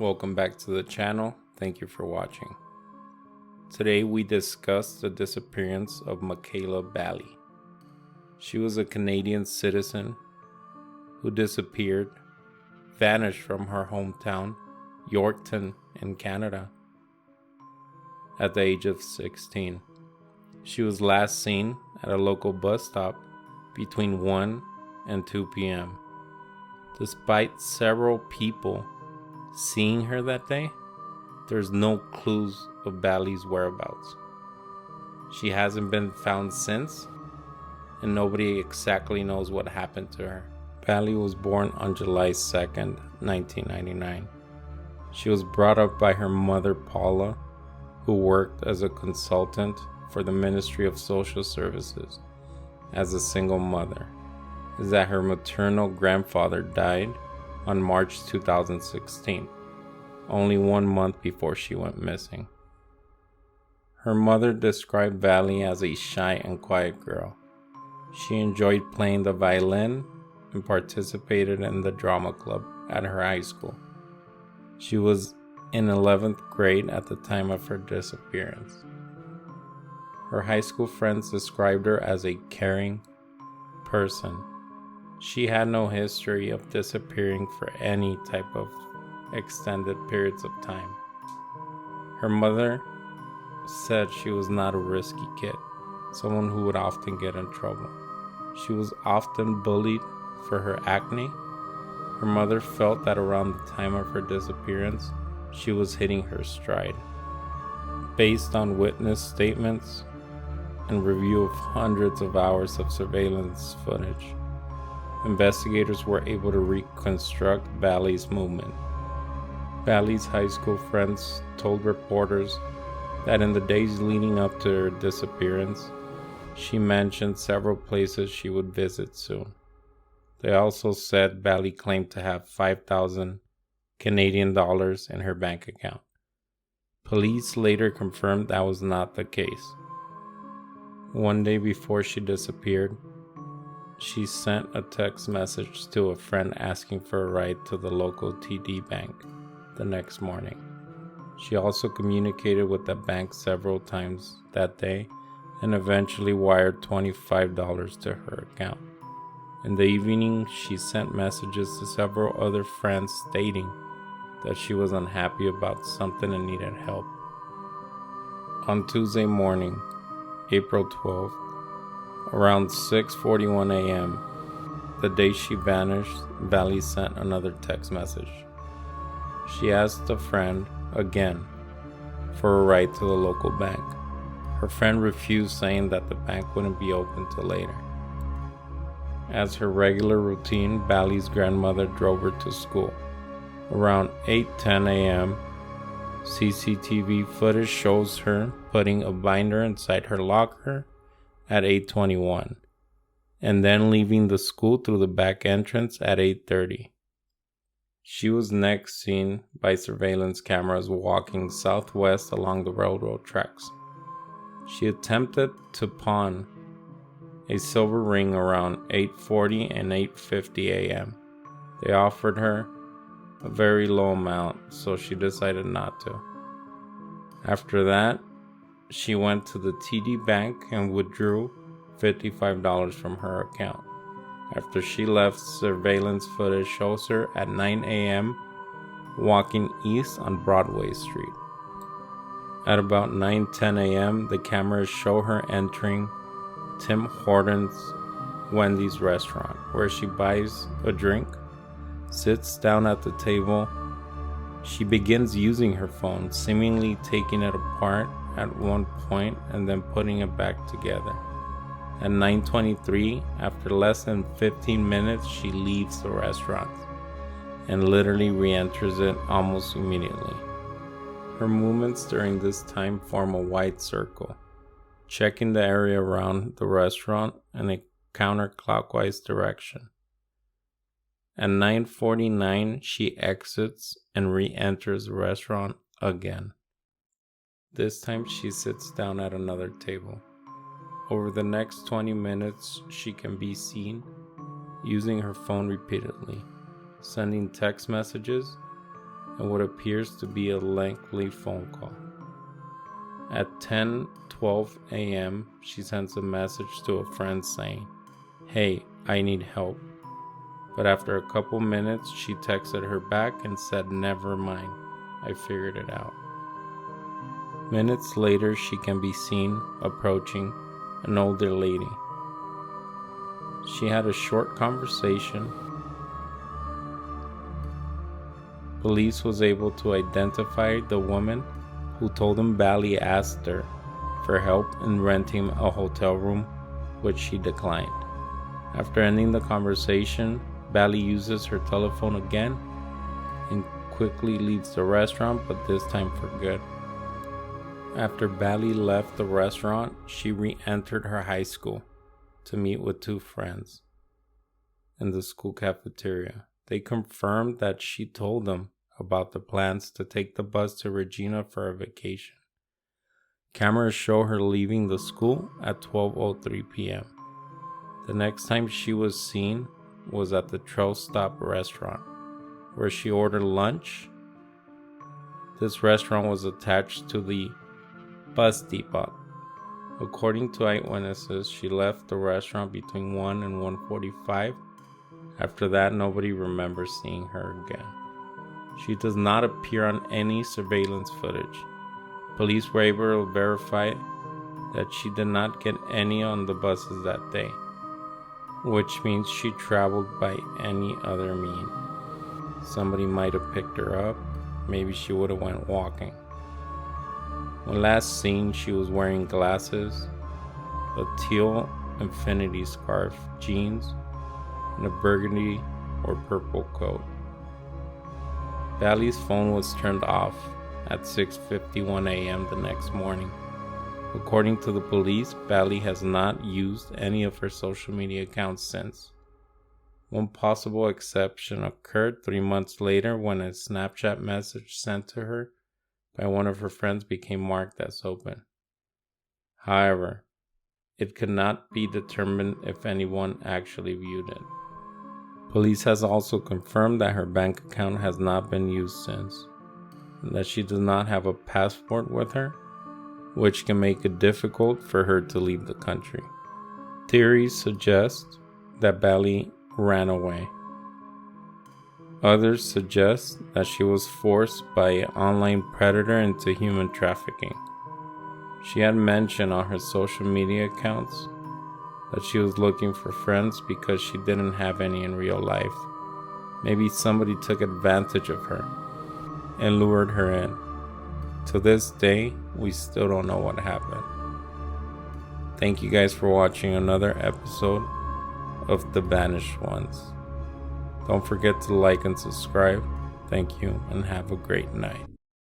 Welcome back to the channel. Thank you for watching. Today we discuss the disappearance of Mekayla Bali. She was a Canadian citizen who disappeared, vanished from her hometown, Yorkton in Canada, at the age of 16. She was last seen at a local bus stop between 1 and 2 p.m. Despite several people seeing her that day, there's no clues of Bali's whereabouts. She hasn't been found since, and nobody exactly knows what happened to her. Bali was born on July 2nd, 1999. She was brought up by her mother, Paula, who worked as a consultant for the Ministry of Social Services as a single mother. Is that her maternal grandfather died on March 2016, only 1 month before she went missing. Her mother described Bali as a shy and quiet girl. She enjoyed playing the violin and participated in the drama club at her high school. She was in 11th grade at the time of her disappearance. Her high school friends described her as a caring person. She had no history of disappearing for any type of extended periods of time. Her mother said she was not a risky kid, someone who would often get in trouble. She was often bullied for her acne. Her mother felt that around the time of her disappearance, she was hitting her stride. Based on witness statements and review of hundreds of hours of surveillance footage, investigators were able to reconstruct Bali's movement. Bali's high school friends told reporters that in the days leading up to her disappearance, she mentioned several places she would visit soon. They also said Bali claimed to have 5,000 Canadian dollars in her bank account. Police later confirmed that was not the case. One day before she disappeared, she sent a text message to a friend asking for a ride to the local TD bank the next morning. She also communicated with the bank several times that day and eventually wired $25 to her account. In the evening, she sent messages to several other friends stating that she was unhappy about something and needed help. On Tuesday morning, April 12th, around 6:41 a.m., the day she vanished, Bali sent another text message. She asked a friend, again, for a ride to the local bank. Her friend refused, saying that the bank wouldn't be open till later. As her regular routine, Bali's grandmother drove her to school. Around 8:10 a.m., CCTV footage shows her putting a binder inside her locker at 8:21 and then leaving the school through the back entrance at 8:30. She was next seen by surveillance cameras walking southwest along the railroad tracks. She attempted to pawn a silver ring around 8:40 and 8:50 a.m. They offered her a very low amount, so she decided not to. After that, she went to the TD bank and withdrew $55 from her account. After she left, surveillance footage shows her at 9 a.m. walking east on Broadway Street. At about 9:10 a.m., the cameras show her entering Tim Hortons Wendy's restaurant, where she buys a drink, sits down at the table. She begins using her phone, seemingly taking it apart at one point and then putting it back together. At 9:23, after less than 15 minutes, she leaves the restaurant and literally re-enters it almost immediately. Her movements during this time form a wide circle, checking the area around the restaurant in a counterclockwise direction. At 9:49, she exits and re-enters the restaurant again. This time she sits down at another table. Over the next 20 minutes, she can be seen using her phone repeatedly, sending text messages and what appears to be a lengthy phone call. At 10:12 a.m., she sends a message to a friend saying, "Hey, I need help." But after a couple minutes, she texted her back and said, "Never mind, I figured it out." Minutes later, she can be seen approaching an older lady. She had a short conversation. Police was able to identify the woman who told them Bali asked her for help in renting a hotel room, which she declined. After ending the conversation, Bali uses her telephone again and quickly leaves the restaurant, but this time for good. After Bali left the restaurant, she re-entered her high school to meet with two friends in the school cafeteria. They confirmed that she told them about the plans to take the bus to Regina for a vacation. Cameras show her leaving the school at 12:03 p.m. The next time she was seen was at the Trail Stop restaurant, where she ordered lunch. This restaurant was attached to the bus depot. According to eyewitnesses, she left the restaurant between 1 and 1:45. After that, nobody remembers seeing her again. She does not appear on any surveillance footage. Police were able to verify that she did not get any on the buses that day, which means she traveled by any other means. Somebody might have picked her up. Maybe she would have went walking. When last seen, she was wearing glasses, a teal infinity scarf, jeans, and a burgundy or purple coat. Bali's phone was turned off at 6:51 a.m. the next morning. According to the police, Bali has not used any of her social media accounts since. One possible exception occurred 3 months later when a Snapchat message sent to her by one of her friends became marked as open. However, it could not be determined if anyone actually viewed it. Police has also confirmed that her bank account has not been used since, and that she does not have a passport with her, which can make it difficult for her to leave the country. Theories suggest that Bali ran away. Others suggest that she was forced by an online predator into human trafficking. She had mentioned on her social media accounts that she was looking for friends because she didn't have any in real life. Maybe somebody took advantage of her and lured her in. To this day, we still don't know what happened. Thank you guys for watching another episode of The Vanished Ones. Don't forget to like and subscribe. Thank you and have a great night.